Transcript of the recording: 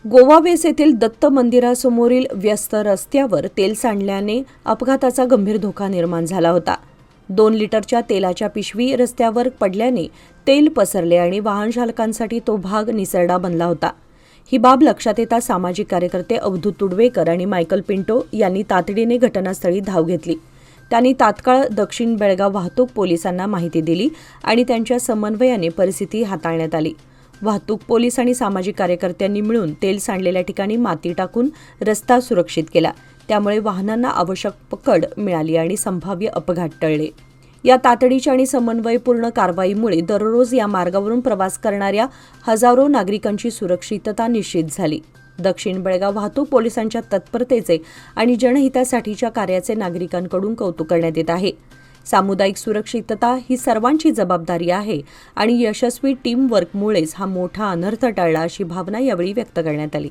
Goa base येथील दत्त मंदिरासमोरील व्यस्त रस्त्यावर तेल सांडल्याने अपघाताचा गंभीर धोका निर्माण झाला होता. 2 लिटरच्या तेलाच्या पिशवी रस्त्यावर पडल्याने तेल पसरले आणि वाहन चालकांसाठी तो भाग निसरडा बनला होता. ही बाब लक्षात येता सामाजिक कार्यकर्ते अवधूत तुडवेकर आणि मायकल पिंटो यांनी तातडीने घटनास्थळी धाव घेतली. त्यांनी तात्काळ दक्षिण बेळगाव वाहतूक पोलिसांना माहिती दिली आणि त्यांच्या समन्वयाने परिस्थिती हाताळण्यात आली. वाहतूक पोलीस आणि सामाजिक कार्यकर्त्यांनी मिळून तेल सांडलेल्या ठिकाणी माती टाकून रस्ता सुरक्षित केला. त्यामुळे वाहनांना आवश्यक पकड मिळाली आणि संभाव्य अपघात टळले. या तातडीच्या आणि समन्वयपूर्ण कारवाईमुळे दररोज या मार्गावरून प्रवास करणाऱ्या हजारो नागरिकांची सुरक्षितता निश्चित झाली. दक्षिण बेळगाव वाहतूक पोलिसांच्या तत्परतेचे आणि जनहितासाठीच्या कार्याचे नागरिकांकडून कौतुक करण्यात येत आहे. सामुदायिक सुरक्षितता ही सर्वांची जबाबदारी आहे आणि यशस्वी टीमवर्कमुळेच हा मोठा अनर्थ टळला अशी भावना यावेळी व्यक्त करण्यात आली.